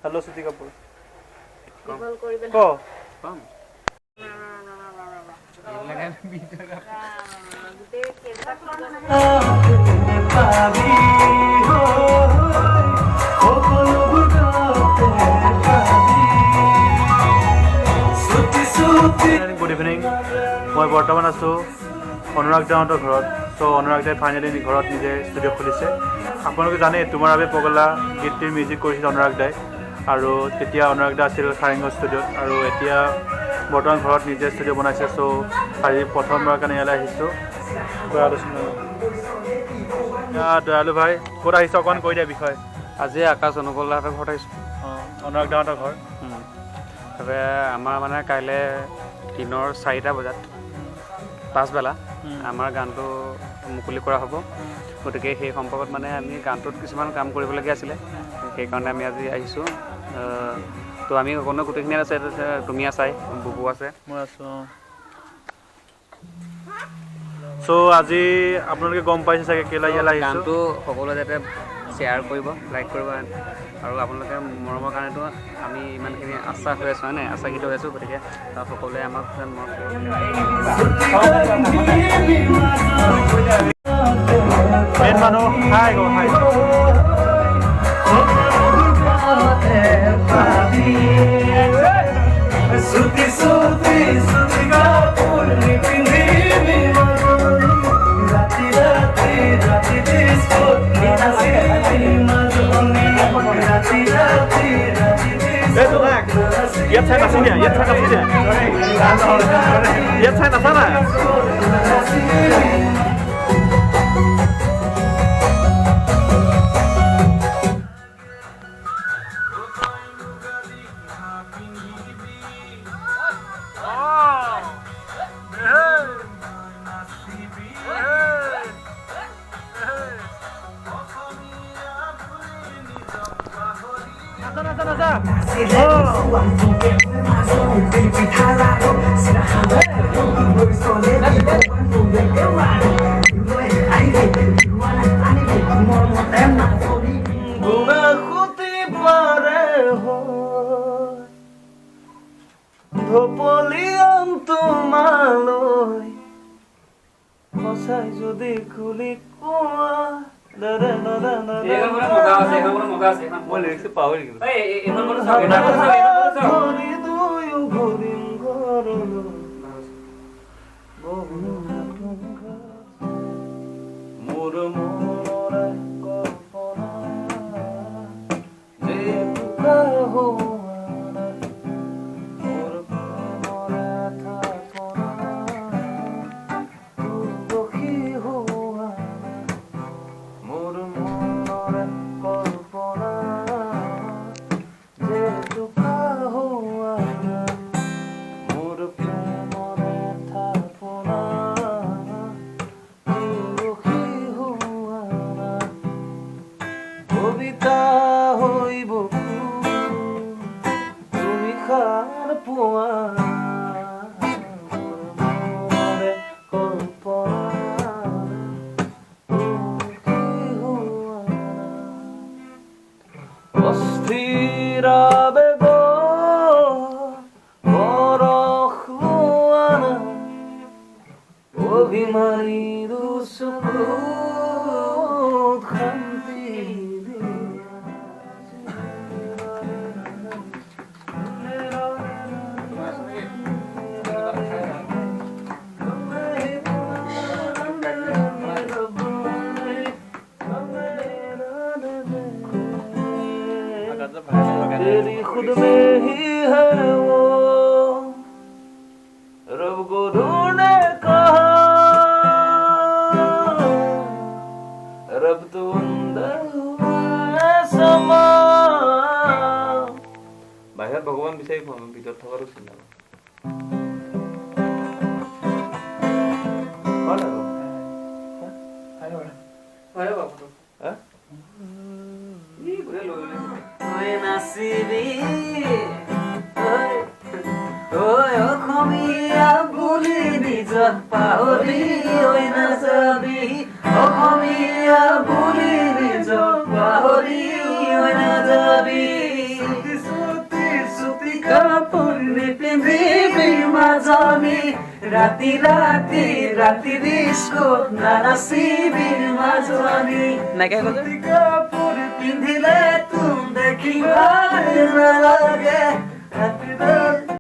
Hello city Kapoor को good evening मैं बर्तमान आसो अनुराग दाहतर घर सो अनुराग दाई फाइनेली घर निजे स्टूडियो खुलिसे आपलोके जाने तुमार आबे पगला गीतटिर म्यूजिक करिছিল अनुराग दाई आरो तेतिया अनुराग दा आसिल खारेंग स्टूडियो आरो एतिया बर्तमान घर निजे स्टूडियो बनाइছে सो আজি प्रथमबार কাৰণে ইয়ালৈ আহিছো दयालु भाई ক'ত আহিছ অকণ কৈ দিয়া বিষয় আজি আকাশ অনুকূলহঁতৰ ঘৰত আহিছোঁ অনুৰাগ দাহঁতৰ ঘৰ তাৰপৰা আমাৰ মানে কাইলৈ দিনৰ 4টা বজাত পাঁচবেলা আমাৰ গানটো মুকলি কৰা হ'ব গতিকে সেই সম্পৰ্কত মানে আমি গানটোত কিছুমান কাম কৰিবলগীয়া আছিলে সেইকাৰণে আমি আজি আহিছোঁ তো আমি কোনো গোটেইখিনি আছে তুমি আছাই বুবু আছে মই আছোঁ সো আজি আপোনালোকে গম পাইছে চাগে কেলা ইয়ালৈ আহিছোঁ গানটো সকলোৱে যাতে শ্বেয়াৰ কৰিব লাইক কৰিব আৰু আপোনালোকে মৰমৰ কাৰণেতো আমি ইমানখিনি আশা হৈ আছোঁ হয়নে আশাকৃত হৈ আছোঁ গতিকে সকলোৱে আমাক মেইন মানুহ হাই গো হাই সুতি সুতি সুতি কাপড় পিন্ধি রাতি রাতি রাতি ডিস্কো নাচি মাজনি রাতি রাতি রাতি disco Jetzt Zeit nach Sinne, jetzt Zeit nach Sinne. Jetzt Zeit nach Sinne. ধপলিয়াম তোমালৈ সঁচাই যদি খুলি কোৱা দাদা দাদা মই লিৰিক্স পাহৰি মোৰ মনৰে কল্পনা যে কবিতা হইব তুমি খার পোয়া কল্পনা অস্থির বেগ বরখ লোয়ানা অভিমানী দুসুখ খান্তি तेरी खुद में ही है वो रब को ढूंढने कहा रब तो अंदर है समा बाहर भगवान বিচাৰি পাম ভিতৰত থকাৰো চিন্তা ভাল হ'ব হয় বাবু হা ই গুৰে লৈ ঐ নাচিবি ঐ অসমীয়া বুলি নিজক পাহৰি ঐ নাচাবি অসমীয়া বুলি নিজক পাহৰি ঐ নাযাবি মাজনী ৰাতি ৰাতি ৰাতি দিস্কোত নানাচিবি মাজনী নাইকিয়া গ'ল কাপোৰ পিন্ধিলে তোক দেখি ভাল নালাগে